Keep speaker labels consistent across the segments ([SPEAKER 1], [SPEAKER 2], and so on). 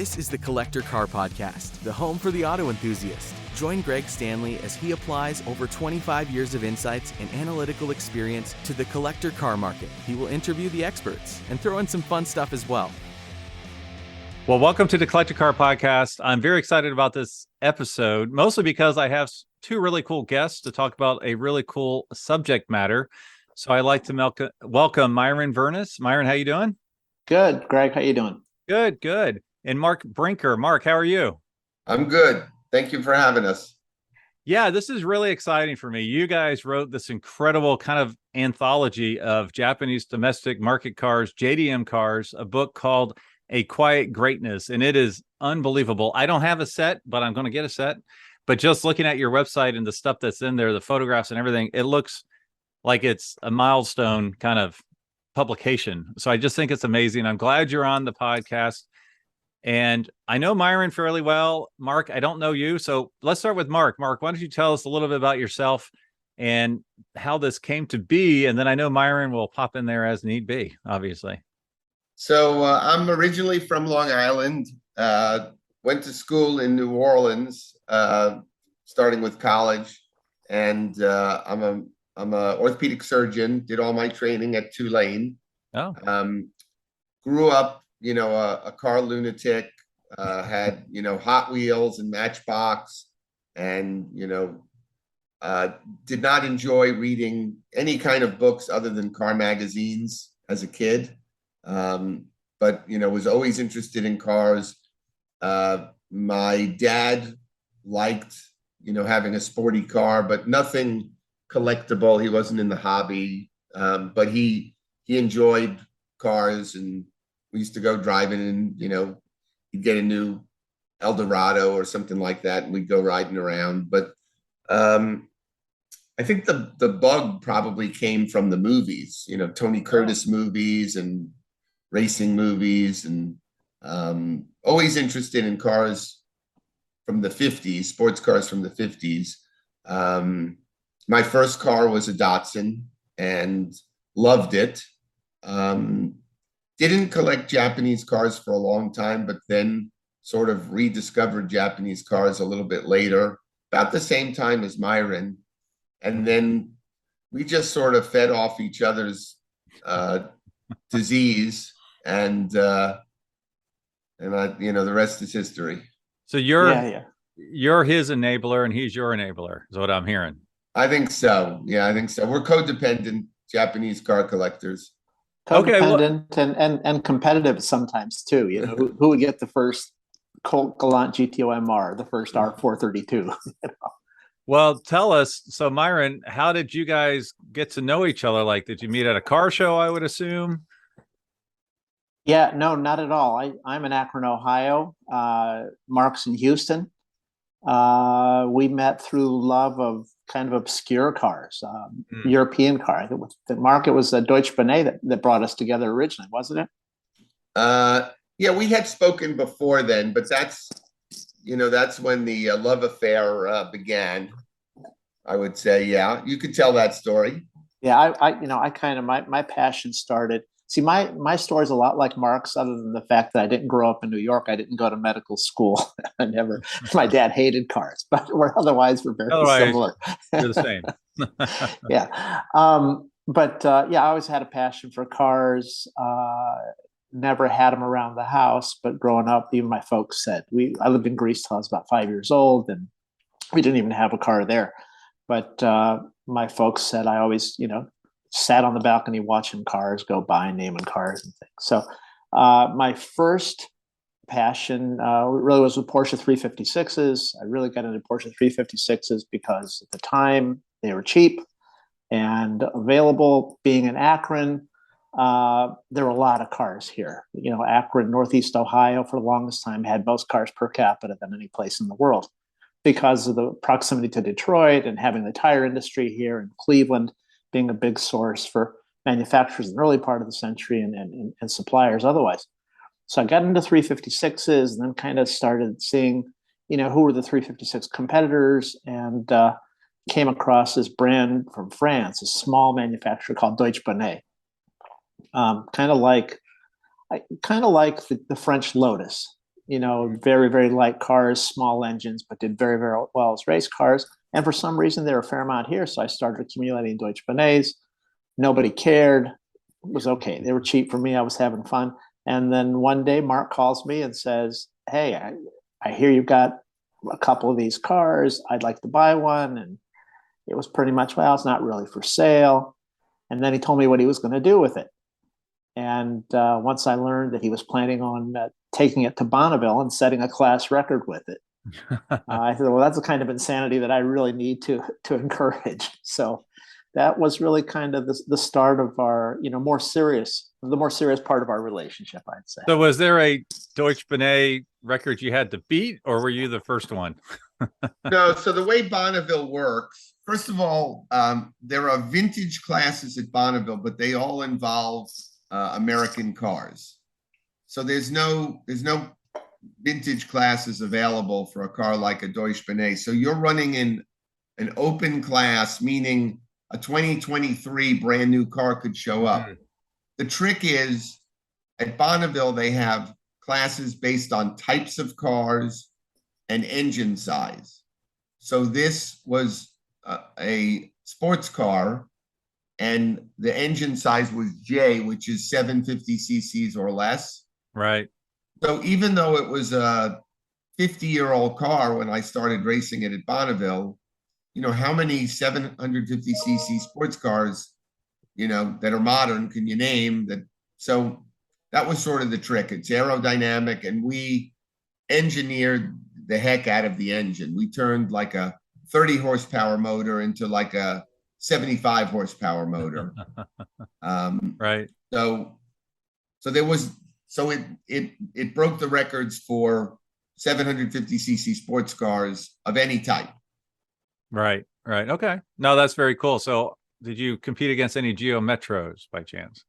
[SPEAKER 1] This is the Collector Car Podcast, the home for the auto enthusiast. Join Greg Stanley as he applies over 25 years of insights and analytical experience to the collector car market. He will interview the experts and throw in some fun stuff as well.
[SPEAKER 2] Well, welcome to the Collector Car Podcast. I'm very excited about this episode, mostly because I have two really cool guests to talk about a really cool subject matter. So I'd like to welcome Myron Vernis. Myron, how you doing?
[SPEAKER 3] Good. Greg, how you doing?
[SPEAKER 2] Good. And Mark Binker. Mark, how are you?
[SPEAKER 4] I'm good. Thank you for having us.
[SPEAKER 2] Yeah, this is really exciting for me. You guys wrote this incredible kind of anthology of Japanese domestic market cars, JDM cars, a book called A Quiet Greatness, and it is unbelievable. I don't have a set, but I'm going to get a set. But just looking at your website and the stuff that's in there, the photographs and everything, it looks like it's a milestone kind of publication. So I just think it's amazing. I'm glad you're on the podcast. And I know Myron fairly well. Mark, I don't know you. So let's start with Mark. Mark, why don't you tell us a little bit about yourself and how this came to be? And then I know Myron will pop in there as need be, obviously.
[SPEAKER 4] So I'm originally from Long Island, went to school in New Orleans, starting with college. And I'm a orthopedic surgeon, did all my training at Tulane.
[SPEAKER 2] Oh.
[SPEAKER 4] Grew up, a car lunatic, had, Hot Wheels and Matchbox, and, did not enjoy reading any kind of books other than car magazines as a kid. But, was always interested in cars. My dad liked, having a sporty car, but nothing collectible. He wasn't in the hobby, but he enjoyed cars, and we used to go driving, and he'd get a new Eldorado or something like that, and we'd go riding around. But I think the bug probably came from the movies, Tony Curtis movies and racing movies, and always interested in cars from the 50s, sports cars from the 50s. My first car was a Datsun and loved it. Didn't collect Japanese cars for a long time, but then sort of rediscovered Japanese cars a little bit later, about the same time as Myron. And then we just sort of fed off each other's disease, and the rest is history.
[SPEAKER 2] So you're his enabler and he's your enabler, is what I'm hearing.
[SPEAKER 4] I think so. Yeah, I think so. We're codependent Japanese car collectors.
[SPEAKER 3] Codependent and competitive sometimes too. Who would get the first Colt Galant GTO MR, the first R432?
[SPEAKER 2] Well, tell us. So, Myron, how did you guys get to know each other? Like, did you meet at a car show, I would assume?
[SPEAKER 3] Yeah, no, not at all. I'm in Akron, Ohio. Mark's in Houston. We met through love of kind of obscure cars, European car. Mark, it was a Deutsche Bonnet that brought us together originally, wasn't it?
[SPEAKER 4] Yeah, we had spoken before then, but that's when the love affair began, I would say. Yeah, you could tell that story.
[SPEAKER 3] Yeah, I kind of, my passion started. See, my story is a lot like Mark's, other than the fact that I didn't grow up in New York. I didn't go to medical school. My dad hated cars, but otherwise we're very similar.
[SPEAKER 2] You're the same.
[SPEAKER 3] Yeah. I always had a passion for cars. Never had them around the house, but growing up, even my folks said, I lived in Greece till I was about 5 years old, and we didn't even have a car there. But my folks said I always, sat on the balcony watching cars go by, naming cars and things. So my first passion really was with Porsche 356s. I really got into Porsche 356s because at the time they were cheap and available. Being in Akron, there were a lot of cars here. Akron, Northeast Ohio, for the longest time had most cars per capita than any place in the world because of the proximity to Detroit and having the tire industry here, in Cleveland being a big source for manufacturers in the early part of the century and suppliers otherwise. So I got into 356s and then kind of started seeing, who were the 356 competitors, and came across this brand from France, a small manufacturer called Deutsche Bonnet. Kind of like the French Lotus. very, very light cars, small engines, but did very, very well as race cars. And for some reason, they were a fair amount here. So I started accumulating Deutsche Benets. Nobody cared. It was okay. They were cheap for me. I was having fun. And then one day, Mark calls me and says, hey, I hear you've got a couple of these cars. I'd like to buy one. And it was pretty much, well, it's not really for sale. And then he told me what he was going to do with it. And once I learned that he was planning on taking it to Bonneville and setting a class record with it, I thought, well, that's the kind of insanity that I really need to encourage. So that was really kind of the start of our, the more serious part of our relationship, I'd say.
[SPEAKER 2] So was there a Deutsche Benet record you had to beat, or were you the first one?
[SPEAKER 4] No, so the way Bonneville works, first of all, there are vintage classes at Bonneville, but they all involve American cars. So there's no vintage classes available for a car like a Deutsche Benet. So you're running in an open class, meaning a 2023 brand new car could show up. Mm-hmm. The trick is at Bonneville, they have classes based on types of cars and engine size. So this was a sports car, and the engine size was J, which is 750 cc's or less.
[SPEAKER 2] Right.
[SPEAKER 4] So even though it was a 50-year-old car when I started racing it at Bonneville, how many 750 cc sports cars, that are modern can you name that? So that was sort of the trick. It's aerodynamic, and we engineered the heck out of the engine. We turned like a 30 horsepower motor into like a 75 horsepower motor.
[SPEAKER 2] Right.
[SPEAKER 4] So it broke the records for 750 cc sports cars of any type.
[SPEAKER 2] Right. Okay. No, that's very cool. So did you compete against any Geo Metros by chance?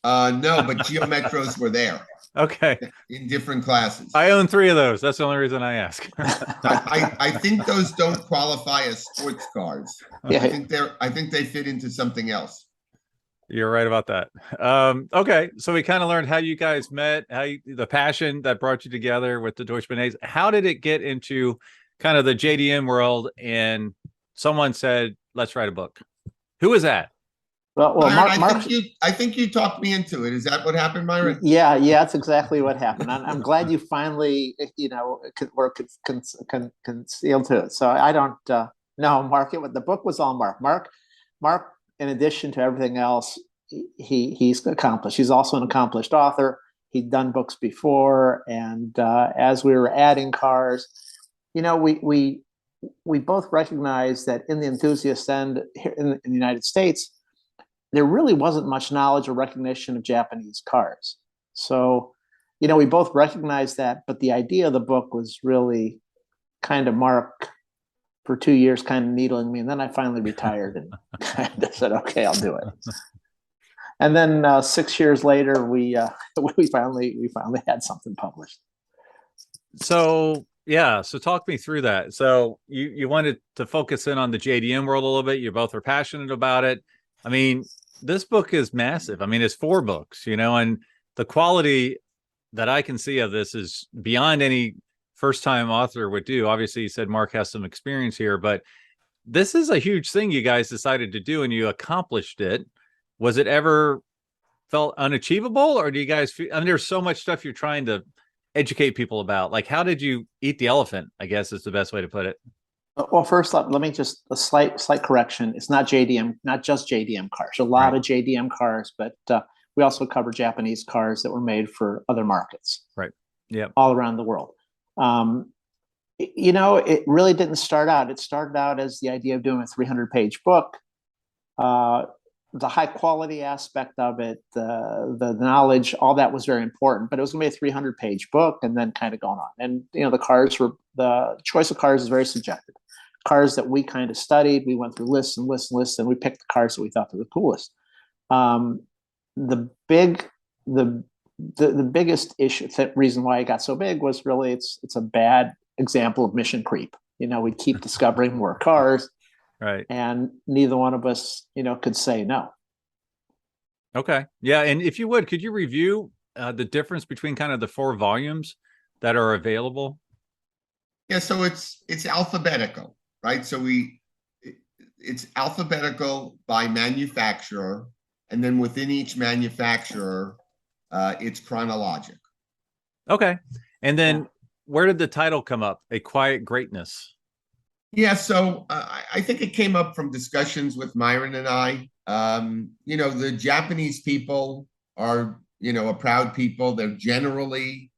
[SPEAKER 4] No, but Geo Metros were there.
[SPEAKER 2] Okay.
[SPEAKER 4] In different classes.
[SPEAKER 2] I own 3 of those. That's the only reason I ask.
[SPEAKER 4] I think those don't qualify as sports cars.
[SPEAKER 3] Yeah.
[SPEAKER 4] I think they fit into something else.
[SPEAKER 2] You're right about that. Okay. So we kind of learned how you guys met, the passion that brought you together with the Deutsche Benets. How did it get into kind of the JDM world? And someone said, let's write a book. Who was that?
[SPEAKER 3] Well, Mark,
[SPEAKER 4] I think you talked me into it. Is that what happened, Myron?
[SPEAKER 3] Yeah, that's exactly what happened. I'm glad you finally, were concealed to it. So I don't know, Mark. The book was all Mark. Mark, in addition to everything else, he's accomplished. He's also an accomplished author. He'd done books before, and as we were adding cars, we both recognized that in the enthusiast end here in the United States, there really wasn't much knowledge or recognition of Japanese cars. So, we both recognized that, but the idea of the book was really kind of Mark for 2 years, kind of needling me. And then I finally retired and kind of said, okay, I'll do it. And then 6 years later, we finally had something published.
[SPEAKER 2] So, yeah. So talk me through that. So you wanted to focus in on the JDM world a little bit. You both are passionate about it. I mean, this book is massive. I mean, it's 4 books, and the quality that I can see of this is beyond any first-time author would do. Obviously, you said Mark has some experience here, but this is a huge thing you guys decided to do, and you accomplished it. Was it ever felt unachievable, or do you guys feel, there's so much stuff you're trying to educate people about? Like, how did you eat the elephant, I guess is the best way to put it.
[SPEAKER 3] Well, first, let me just a slight correction. It's not JDM, not just JDM cars. A lot of JDM cars, but we also cover Japanese cars that were made for other markets.
[SPEAKER 2] Right. Yeah.
[SPEAKER 3] All around the world. It really didn't start out. It started out as the idea of doing a 300-page book. The high quality aspect of it, the knowledge, all that was very important. But it was going to be a 300-page book, and then kind of going on. And the choice of cars is very subjective. Cars that we kind of studied, we went through lists and lists and lists, and we picked the cars that we thought were the coolest. The biggest issue, the reason why it got so big was really it's a bad example of mission creep. We keep discovering more cars.
[SPEAKER 2] Right.
[SPEAKER 3] And neither one of us, could say no.
[SPEAKER 2] Okay. Yeah. And if you would, could you review the difference between kind of the 4 volumes that are available?
[SPEAKER 4] Yeah, so it's alphabetical, right? So it's alphabetical by manufacturer, and then within each manufacturer, it's chronologic.
[SPEAKER 2] Okay. And then where did the title come up? A Quiet Greatness.
[SPEAKER 4] Yeah, so I think it came up from discussions with Myron and I. The Japanese people are, a proud people. They're generally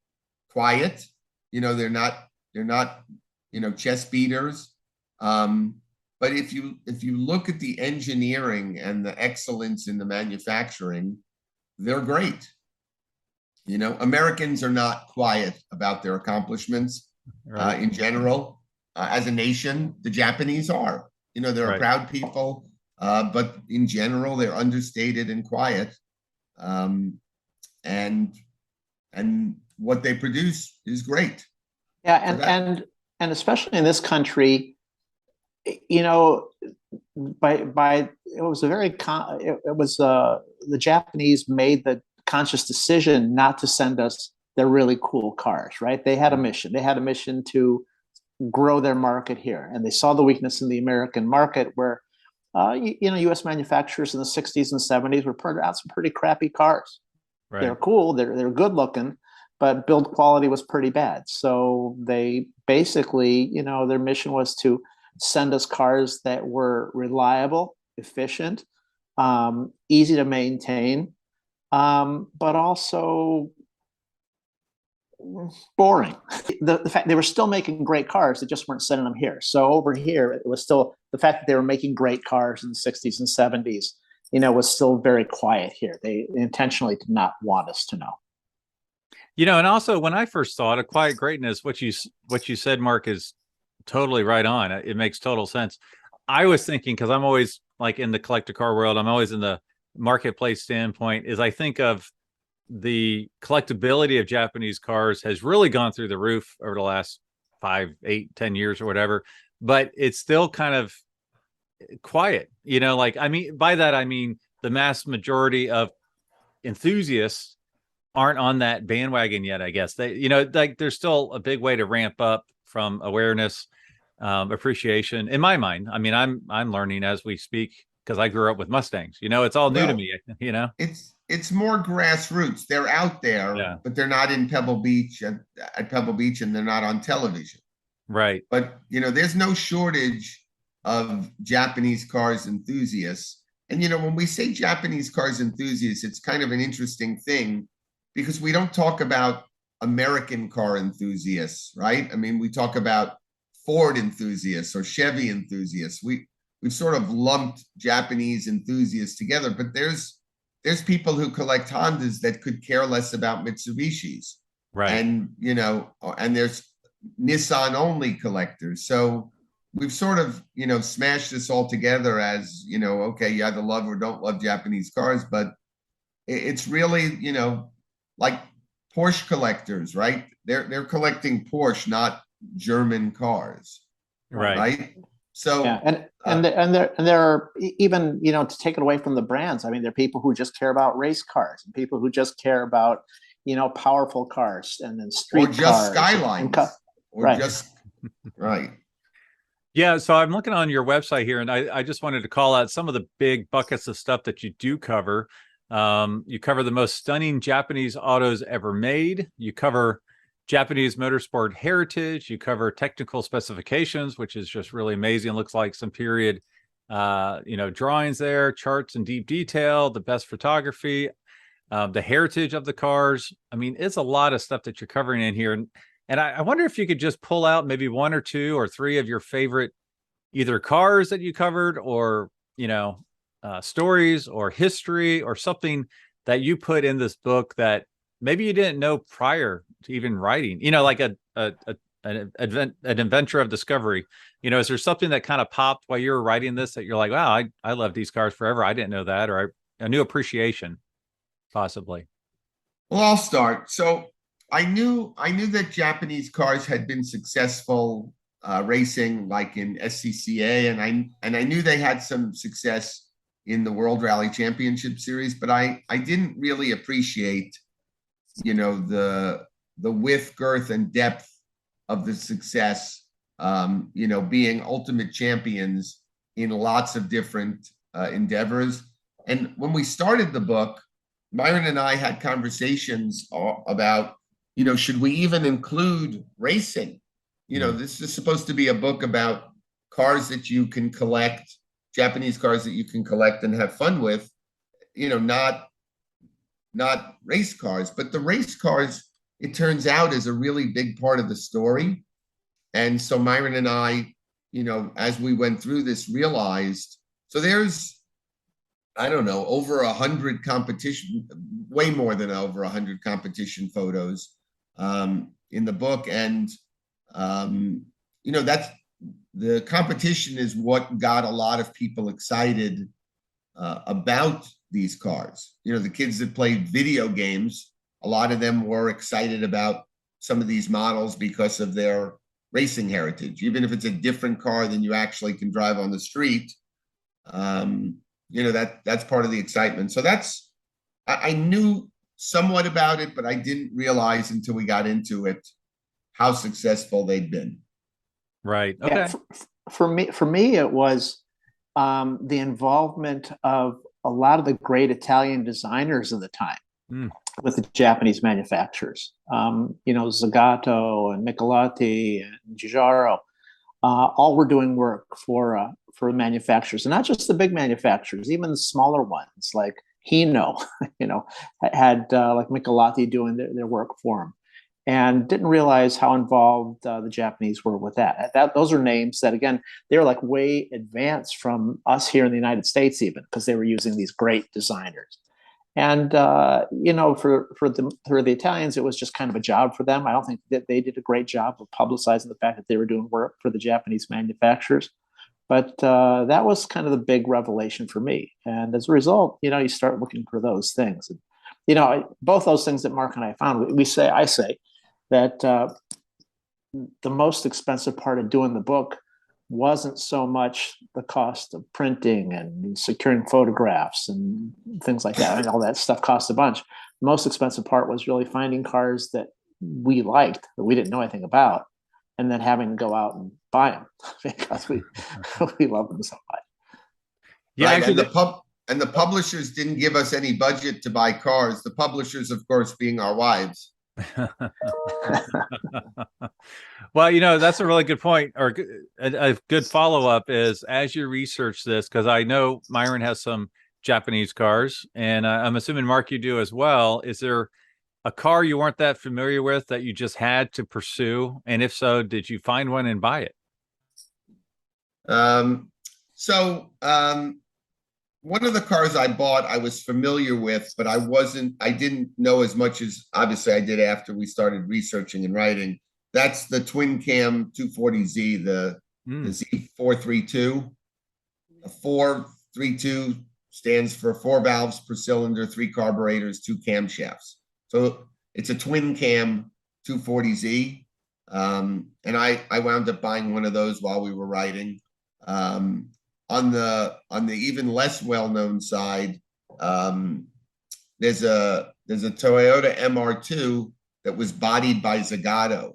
[SPEAKER 4] quiet. They're not, chest beaters. But if you look at the engineering and the excellence in the manufacturing, they're great. Americans are not quiet about their accomplishments in general. As a nation, the Japanese are. They're a proud people, but in general, they're understated and quiet. And what they produce is great.
[SPEAKER 3] Yeah, and especially in this country, by it was a very it was the Japanese made the conscious decision not to send us their really cool cars, right? They had a mission. They had a mission to grow their market here, and they saw the weakness in the American market where U.S. manufacturers in the 60s and 70s were putting out some pretty crappy cars. Right. They're cool, they're good looking, but build quality was pretty bad. So they basically, their mission was to send us cars that were reliable, efficient, easy to maintain, but also boring. The fact they were still making great cars, they just weren't sending them here. So over here, it was still the fact that they were making great cars in the 60s and 70s, was still very quiet here. They intentionally did not want us to know.
[SPEAKER 2] And also when I first thought of Quiet Greatness, what you said, Mark, is totally right on. It makes total sense. I was thinking, because I'm always like in the collector car world, I'm always in the marketplace standpoint, is I think of the collectability of Japanese cars has really gone through the roof over the last 5, 8, 10 years or whatever, but it's still kind of quiet, by that, I mean, the mass majority of enthusiasts aren't on that bandwagon yet, I guess. They, there's still a big way to ramp up from awareness, appreciation in my mind. I mean, I'm learning as we speak because I grew up with Mustangs, it's all new to me,
[SPEAKER 4] It's more grassroots. They're out there, but they're not in Pebble Beach at Pebble Beach, and they're not on television.
[SPEAKER 2] Right.
[SPEAKER 4] But, there's no shortage of Japanese cars enthusiasts. And, when we say Japanese cars enthusiasts, it's kind of an interesting thing because we don't talk about American car enthusiasts, right? I mean, we talk about Ford enthusiasts or Chevy enthusiasts. We've sort of lumped Japanese enthusiasts together, but there's people who collect Hondas that could care less about Mitsubishis.
[SPEAKER 2] Right.
[SPEAKER 4] And, and there's Nissan only collectors. So we've sort of, smashed this all together as, okay, you either love or don't love Japanese cars, but it's really, like Porsche collectors, right? They're collecting Porsche, not German cars. Right. So
[SPEAKER 3] and there are even to take it away from the brands. I mean, there are people who just care about race cars and people who just care about powerful cars and then street cars, or just
[SPEAKER 4] skylines, right.
[SPEAKER 2] Yeah, so I'm looking on your website here, and I just wanted to call out some of the big buckets of stuff that you do cover. You cover the most stunning Japanese autos ever made. You cover Japanese motorsport heritage. You cover technical specifications, which is just really amazing. It looks like some period, drawings there, charts in deep detail, the best photography, the heritage of the cars. I mean, it's a lot of stuff that you're covering in here. And I wonder if you could just pull out maybe 1 or 2 or 3 of your favorite either cars that you covered or, stories or history or something that you put in this book that maybe you didn't know prior to even writing, like an adventure of discovery. Is there something that kind of popped while you were writing this that you're like, wow, I love these cars forever. I didn't know that, or a new appreciation, possibly?
[SPEAKER 4] Well, I'll start. So I knew that Japanese cars had been successful racing, like in SCCA, and I knew they had some success in the World Rally Championship Series, but I didn't really appreciate, the the width, girth, and depth of the success, being ultimate champions in lots of different endeavors. And when we started the book, Myron and I had conversations about, should we even include racing? This is supposed to be a book about cars that you can collect, Japanese cars that you can collect and have fun with, not race cars. But the race cars, it turns out, is a really big part of the story. And so Myron and I, as we went through this, realized, so there's, I don't know, over 100 competition, way more than over 100 competition photos in the book. And, that's, the competition is what got a lot of people excited about these cars. The kids that played video games, a lot of them were excited about some of these models because of their racing heritage, even if it's a different car than you actually can drive on the street. That's part of the excitement. So I knew somewhat about it, but I didn't realize until we got into it how successful they'd been.
[SPEAKER 2] Right. Okay.
[SPEAKER 3] Yeah, for me, it was the involvement of a lot of the great Italian designers of the time with the Japanese manufacturers. Zagato and Michelotti and Giugiaro, all were doing work for manufacturers, and not just the big manufacturers, even the smaller ones like Hino, had like Michelotti doing their work for them, and didn't realize how involved the Japanese were with that. Those are names that, again, they're like way advanced from us here in the United States, even, because they were using these great designers. And for the Italians, it was just kind of a job for them. I don't think that they did a great job of publicizing the fact that they were doing work for the Japanese manufacturers. But that was kind of the big revelation for me. And as a result, you start looking for those things. And, both those things that Mark and I found, I say that the most expensive part of doing the book wasn't so much the cost of printing and securing photographs and things like that. And all that stuff cost a bunch. The most expensive part was really finding cars that we liked, that we didn't know anything about, and then having to go out and buy them because we love them so much.
[SPEAKER 4] Yeah, right? And the publishers didn't give us any budget to buy cars. The publishers, of course, being our wives.
[SPEAKER 2] Well, that's a really good point, or a good follow-up is, as you research this, because I know Myron has some Japanese cars, and I'm assuming, Mark, you do as well. Is there a car you weren't that familiar with that you just had to pursue? And if so, did you find one and buy it?
[SPEAKER 4] One of the cars I bought, I was familiar with, but I didn't know as much as obviously I did after we started researching and writing. That's the twin cam 240Z, the Z432. A 432 stands for 4 valves per cylinder, 3 carburetors, 2 camshafts. So it's a twin cam 240Z. And I wound up buying one of those while we were writing. On the even less well-known side, there's a Toyota MR2 that was bodied by Zagato.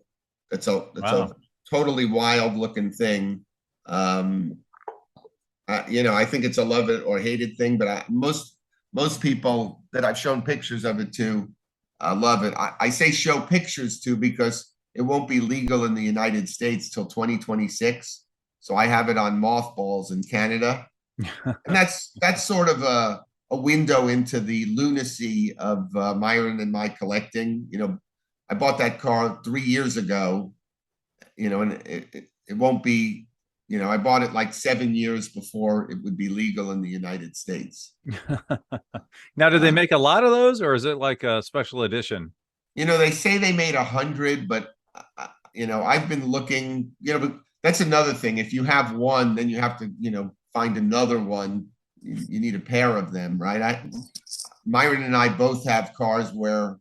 [SPEAKER 4] That's a totally wild-looking thing. I think it's a love it or hate it thing, but most people that I've shown pictures of it to love it. I say show pictures to because it won't be legal in the United States till 2026. So I have it on mothballs in Canada. And that's sort of a window into the lunacy of Myron and my collecting. I bought that car 3 years ago, and it won't be, I bought it like 7 years before it would be legal in the United States.
[SPEAKER 2] Now, do they make a lot of those, or is it like a special edition?
[SPEAKER 4] They say they made 100, but, I've been looking, but that's another thing. If you have one, then you have to, find another one. You need a pair of them, right? Myron and I both have cars where,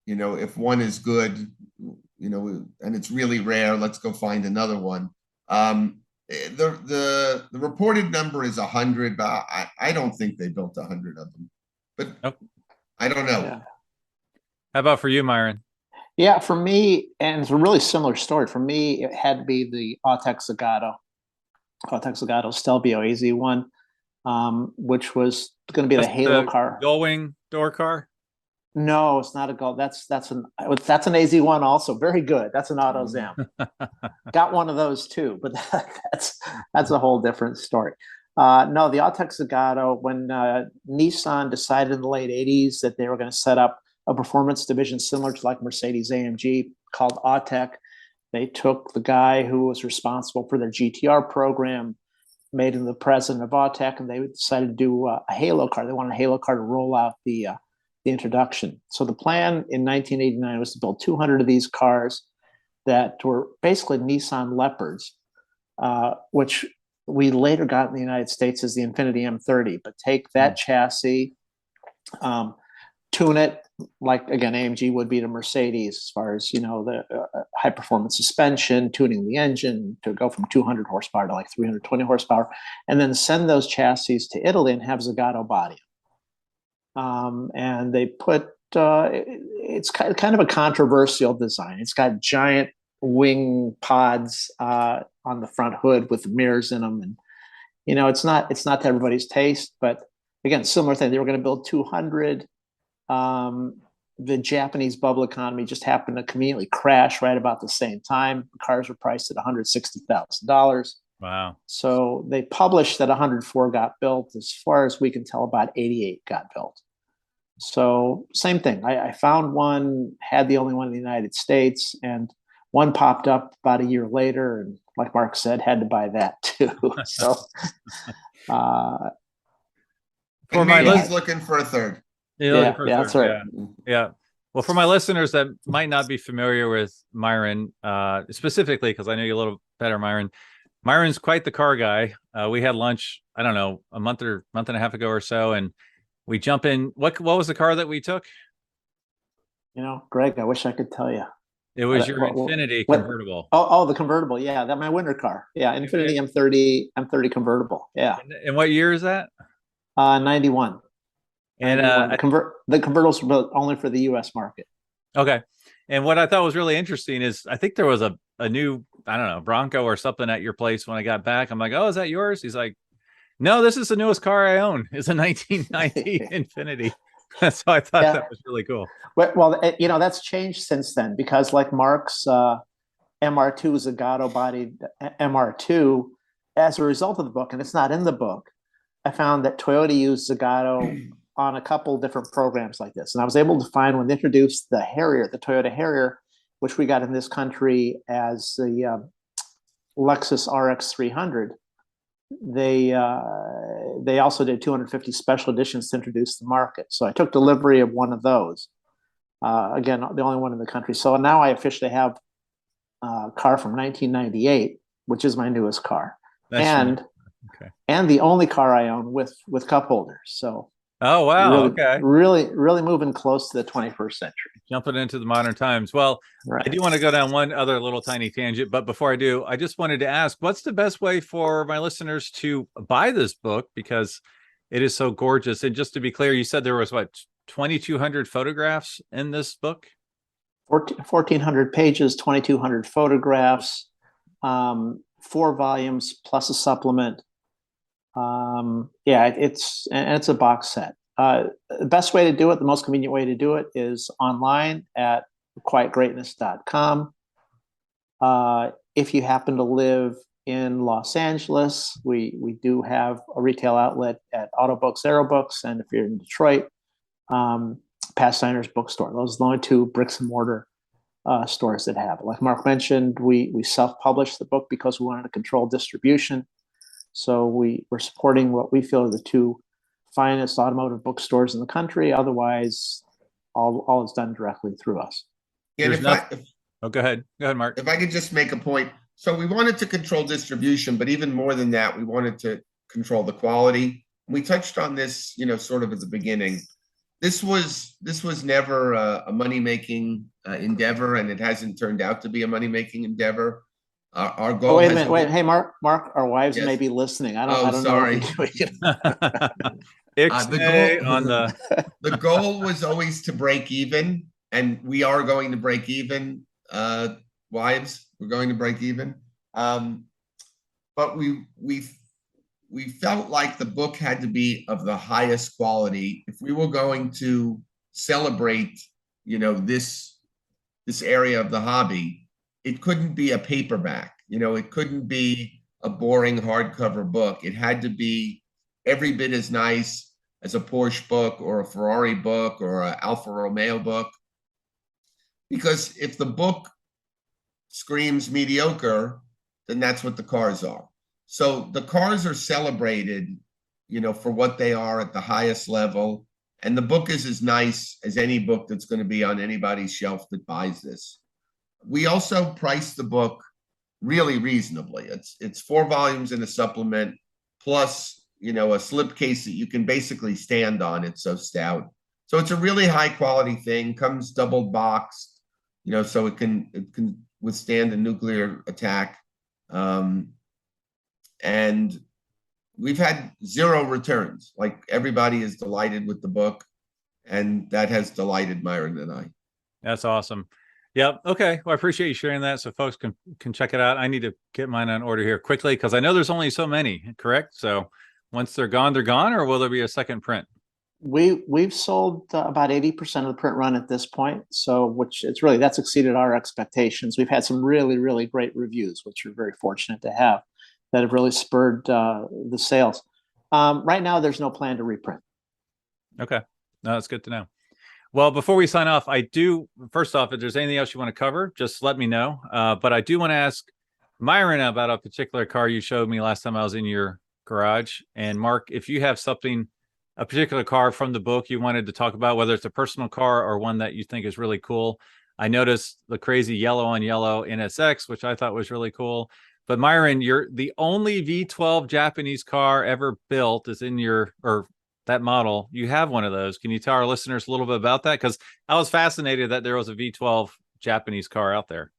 [SPEAKER 4] if one is good, and it's really rare, let's go find another one. The reported number is 100, but I don't think they built 100 of them. But I don't know.
[SPEAKER 3] Yeah.
[SPEAKER 2] How about for you, Myron?
[SPEAKER 3] Yeah, for me, and it's a really similar story. For me, it had to be the Autex Zagato Stelvio AZ1, which was going to be the
[SPEAKER 2] That's
[SPEAKER 3] Halo
[SPEAKER 2] the
[SPEAKER 3] car.
[SPEAKER 2] going door car.
[SPEAKER 3] No, it's not a Gold. That's an AZ1 also. Very good. That's an AutoZam. Got one of those too, but that's a whole different story. No, the Autex Zagato, when Nissan decided in the late 80s that they were going to set up a performance division similar to like Mercedes AMG called Autech, they took the guy who was responsible for their GTR program, made him the president of Autech, and they decided to do a Halo car. They wanted a Halo car to roll out the introduction. So the plan in 1989 was to build 200 of these cars that were basically Nissan Leopards, which we later got in the United States as the Infiniti M30. But take that chassis, tune it like, again, AMG would be to Mercedes as far as, the high performance suspension, tuning the engine to go from 200 horsepower to like 320 horsepower, and then send those chassis to Italy and have Zagato body. And they put, it's kind of a controversial design. It's got giant wing pods on the front hood with mirrors in them. And, it's not to everybody's taste, but again, similar thing. They were going to build 200. The Japanese bubble economy just happened to conveniently crash right about the same time. The cars were priced at $160,000.
[SPEAKER 2] Wow.
[SPEAKER 3] So they published that 104 got built. As far as we can tell, about 88 got built. So same thing. I found one, had the only one in the United States, and one popped up about a year later. And like Mark said, had to buy that too. So
[SPEAKER 2] For
[SPEAKER 4] maybe he's looking for a third.
[SPEAKER 3] Yeah, that's right.
[SPEAKER 2] Yeah. Well, for my listeners that might not be familiar with Myron, specifically, because I know you a little better, Myron. Myron's quite the car guy. We had lunch, I don't know, a month and a half ago or so, and we jump in. What was the car that we took?
[SPEAKER 3] Greg, I wish I could tell you.
[SPEAKER 2] It was your Infiniti convertible.
[SPEAKER 3] Oh, the convertible. Yeah, that's my winter car. Yeah, Infiniti M30 convertible. Yeah.
[SPEAKER 2] And what year is that?
[SPEAKER 3] 91.
[SPEAKER 2] And
[SPEAKER 3] the convertibles were only for the U.S. market.
[SPEAKER 2] Okay. And what I thought was really interesting is I think there was a new, I don't know, Bronco or something at your place when I got back. I'm like, oh, is that yours? He's like, no, this is the newest car I own. It's a 1990 Infiniti. So I thought that was really cool.
[SPEAKER 3] Well, that's changed since then, because like Mark's MR2 Zagato bodied MR2, as a result of the book, and it's not in the book, I found that Toyota used Zagato on a couple different programs like this. And I was able to find when they introduced the Harrier, the Toyota Harrier, which we got in this country as the Lexus RX 300. They also did 250 special editions to introduce the market. So I took delivery of one of those. Again, the only one in the country. So now I officially have a car from 1998, which is my newest car. And the only car I own with cup holders. So
[SPEAKER 2] oh wow,
[SPEAKER 3] really moving close to the 21st century.
[SPEAKER 2] Jumping into the modern times. Well, right. I do want to go down one other little tiny tangent, but before I do, I just wanted to ask, what's the best way for my listeners to buy this book, because it is so gorgeous? And just to be clear, you said there was 2,200 photographs in this book?
[SPEAKER 3] 1,400 pages, 2,200 photographs, 4 volumes plus a supplement. It's a box set. The best way to do it, the most convenient way to do it, is online at quietgreatness.com. If you happen to live in Los Angeles, we do have a retail outlet at Autobooks, Aerobooks, and if you're in Detroit, Pasteiner's Bookstore. Those are the only 2 bricks and mortar stores that have it. Like Mark mentioned, we self-published the book because we wanted to control distribution. So we're supporting what we feel are the 2 finest automotive bookstores in the country. Otherwise, all is done directly through us.
[SPEAKER 2] Yeah, go ahead, Mark.
[SPEAKER 4] If I could just make a point. So we wanted to control distribution, but even more than that, we wanted to control the quality. We touched on this, sort of at the beginning. This was never a money-making endeavor, and it hasn't turned out to be a money-making endeavor. Our goal.
[SPEAKER 3] Wait a minute. Wait, hey, Mark. Our wives may be listening. I don't
[SPEAKER 4] sorry.
[SPEAKER 3] know.
[SPEAKER 4] The goal was always to break even, and we are going to break even, wives. We're going to break even. But we felt like the book had to be of the highest quality if we were going to celebrate, this area of the hobby. It couldn't be a paperback. It couldn't be a boring hardcover book. It had to be every bit as nice as a Porsche book or a Ferrari book or an Alfa Romeo book. Because if the book screams mediocre, then that's what the cars are. So the cars are celebrated, for what they are at the highest level. And the book is as nice as any book that's going to be on anybody's shelf that buys this. We also priced the book really reasonably. It's 4 volumes in a supplement, plus, a slipcase that you can basically stand on. It's so stout. So it's a really high quality thing, comes double boxed, so it can withstand a nuclear attack. And we've had 0 returns. Like, everybody is delighted with the book, and that has delighted Myron and I.
[SPEAKER 2] That's awesome. Yep. Okay. Well, I appreciate you sharing that, so folks can check it out. I need to get mine on order here quickly because I know there's only so many, correct? So once they're gone, or will there be a second print?
[SPEAKER 3] We've sold about 80% of the print run at this point. So that's exceeded our expectations. We've had some really, really great reviews, which we're very fortunate to have, that have really spurred the sales. Right now, there's no plan to reprint.
[SPEAKER 2] Okay. No, that's good to know. Well, before we sign off, first off, if there's anything else you want to cover, just let me know. But I do want to ask Myron about a particular car you showed me last time I was in your garage. And Mark, if you have a particular car from the book you wanted to talk about, whether it's a personal car or one that you think is really cool. I noticed the crazy yellow on yellow NSX, which I thought was really cool. But Myron, you're the only V12 Japanese car ever built is in that model. You have one of those. Can you tell our listeners a little bit about that? Because I was fascinated that there was a V12 Japanese car out there.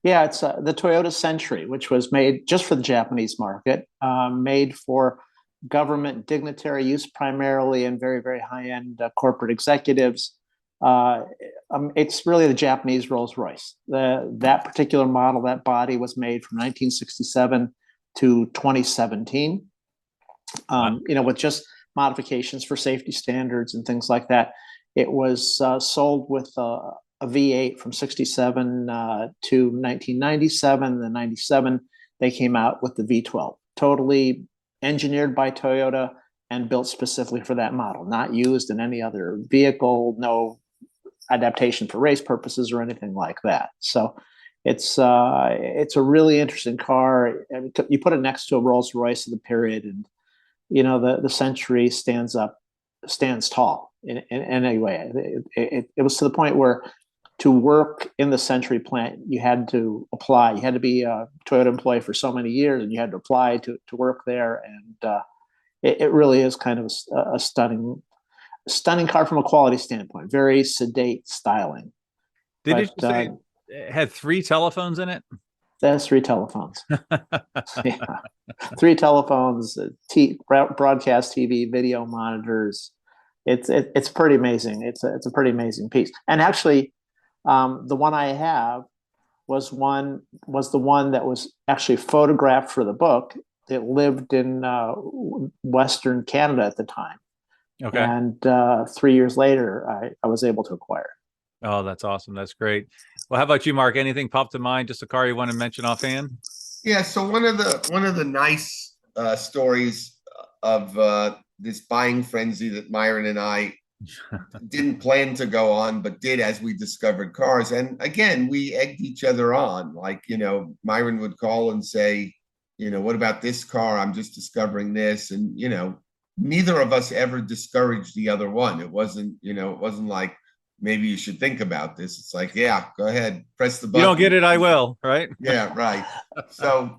[SPEAKER 3] Yeah, it's the Toyota Century, which was made just for the Japanese market, made for government dignitary use primarily, and very, very high-end corporate executives. It's really the Japanese Rolls-Royce. That particular model, that body, was made from 1967 to 2017. With just modifications for safety standards and things like that. It was sold with a V8 from 67 to 1997. Then 97, they came out with the V12, totally engineered by Toyota and built specifically for that model, not used in any other vehicle, no adaptation for race purposes or anything like that. So it's a really interesting car. You put it next to a Rolls Royce of the period, and the Century stands tall in any way. It was to the point where to work in the Century plant, you had to apply. You had to be a Toyota employee for so many years, and you had to apply to work there. And it really is kind of a stunning car from a quality standpoint. Very sedate styling.
[SPEAKER 2] Did you say it had 3 telephones in it?
[SPEAKER 3] That's 3 telephones. Yeah. 3 telephones, broadcast TV, video monitors. It's pretty amazing. It's a pretty amazing piece. And actually, the one I have was the one that was actually photographed for the book. It lived in Western Canada at the time.
[SPEAKER 2] Okay.
[SPEAKER 3] And 3 years later, I was able to acquire it.
[SPEAKER 2] Oh, that's awesome. That's great. Well, how about you, Mark? Anything popped to mind? Just a car you want to mention offhand?
[SPEAKER 4] Yeah. So one of the nice stories of this buying frenzy that Myron and I didn't plan to go on, but did as we discovered cars. And again, we egged each other on. Like, Myron would call and say, what about this car? I'm just discovering this. And, neither of us ever discouraged the other one. It wasn't like, maybe you should think about this. It's like, yeah, go ahead, press the button.
[SPEAKER 2] You don't get it, I will, right?
[SPEAKER 4] Yeah, right. So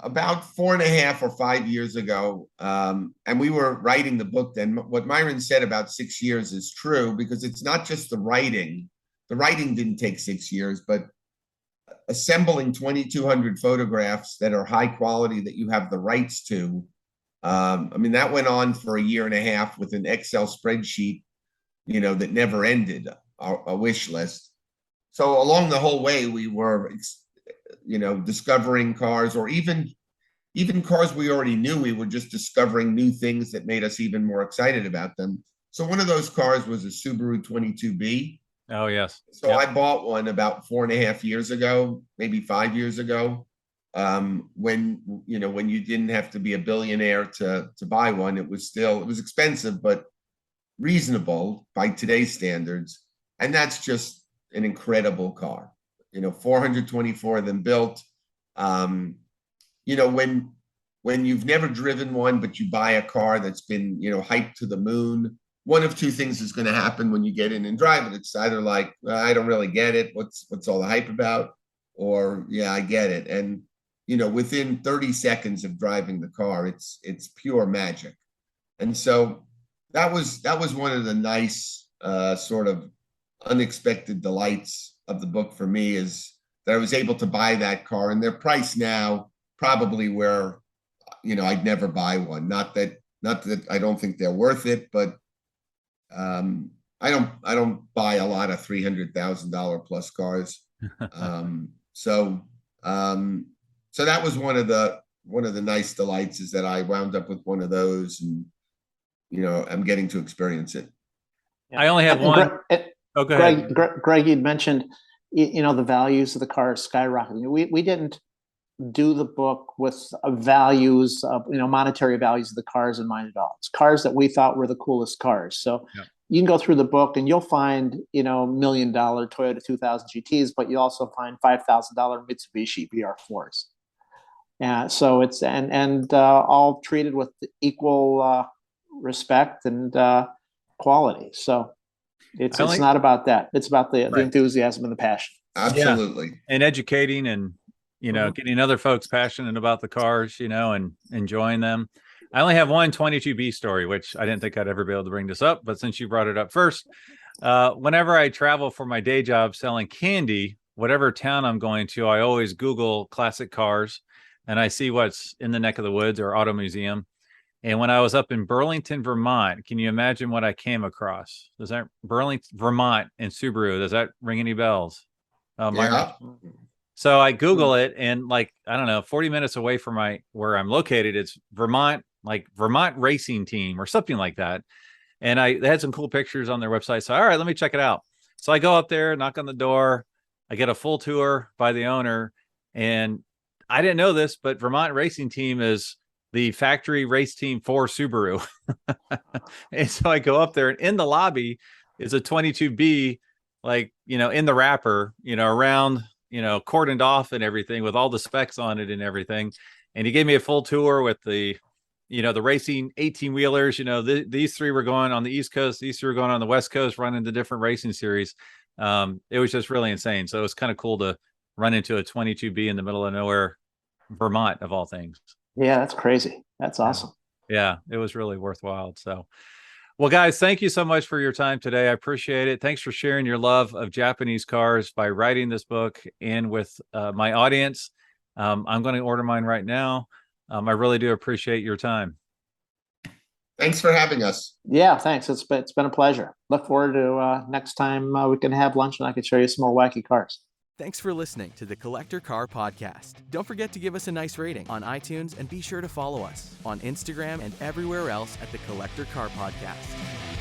[SPEAKER 4] about 4.5 or 5 years ago, and we were writing the book then, what Myron said about 6 years is true, because it's not just the writing. The writing didn't take 6 years, but assembling 2,200 photographs that are high quality, that you have the rights to. That went on for 1.5 years with an Excel spreadsheet that never ended, a wish list. So along the whole way, we were, discovering cars, or even cars we already knew. We were just discovering new things that made us even more excited about them. So one of those cars was a Subaru 22B.
[SPEAKER 2] Oh, yes.
[SPEAKER 4] So I bought one about 4.5 years ago, maybe 5 years ago. When you didn't have to be a billionaire to buy one, it was expensive, but reasonable by today's standards. And that's just an incredible car. 424 of them built. When you've never driven one, but you buy a car that's been, hyped to the moon, one of two things is going to happen when you get in and drive it. It's either like, I don't really get it. What's all the hype about? Or, yeah, I get it. And, within 30 seconds of driving the car, it's pure magic. And so that was one of the nice sort of unexpected delights of the book for me, is that I was able to buy that car, and their price now probably where, I'd never buy one. Not that I don't think they're worth it, but I don't buy a lot of $300,000 plus cars. So that was one of the nice delights, is that I wound up with one of those, and I'm getting to experience it.
[SPEAKER 2] I only have one. Go ahead.
[SPEAKER 3] Greg, you'd mentioned the values of the cars skyrocketing. We didn't do the book with values of monetary values of the cars in mind at all. It's cars that we thought were the coolest cars. So you can go through the book and you'll find $1 million Toyota 2000 GTs, but you also find $5,000 Mitsubishi VR4s. So it's and all treated with equal respect and quality. So it's not about that. It's about the enthusiasm and the passion.
[SPEAKER 4] Absolutely.
[SPEAKER 2] Yeah. And educating and getting other folks passionate about the cars, and enjoying them. I only have one 22B story, which I didn't think I'd ever be able to bring this up, but since you brought it up first, whenever I travel for my day job selling candy, whatever town I'm going to, I always Google classic cars, and I see what's in the neck of the woods or auto museum. And when I was up in Burlington, Vermont, can you imagine what I came across? Does that Burlington, Vermont, and Subaru? Does that ring any bells?
[SPEAKER 4] Yeah.
[SPEAKER 2] So I Google it, and 40 minutes away from where I'm located, it's Vermont, like Vermont Racing Team or something like that. And they had some cool pictures on their website. So, all right, let me check it out. So I go up there, knock on the door. I get a full tour by the owner. And I didn't know this, but Vermont Racing Team is the factory race team for Subaru. And so I go up there, and in the lobby is a 22B, in the wrapper, around, cordoned off and everything, with all the specs on it and everything. And he gave me a full tour with the racing 18-wheelers. These three were going on the East Coast. These three were going on the West Coast, running the different racing series. It was just really insane. So it was kind of cool to run into a 22B in the middle of nowhere, Vermont, of all things.
[SPEAKER 3] Yeah, that's crazy. That's awesome.
[SPEAKER 2] Yeah, it was really worthwhile. So, well, guys, thank you so much for your time today. I appreciate it. Thanks for sharing your love of Japanese cars by writing this book and with my audience. I'm going to order mine right now. I really do appreciate your time.
[SPEAKER 4] Thanks for having us.
[SPEAKER 3] Yeah, thanks. It's been a pleasure. Look forward to next time we can have lunch and I can show you some more wacky cars.
[SPEAKER 1] Thanks for listening to the Collector Car Podcast. Don't forget to give us a nice rating on iTunes, and be sure to follow us on Instagram and everywhere else at the Collector Car Podcast.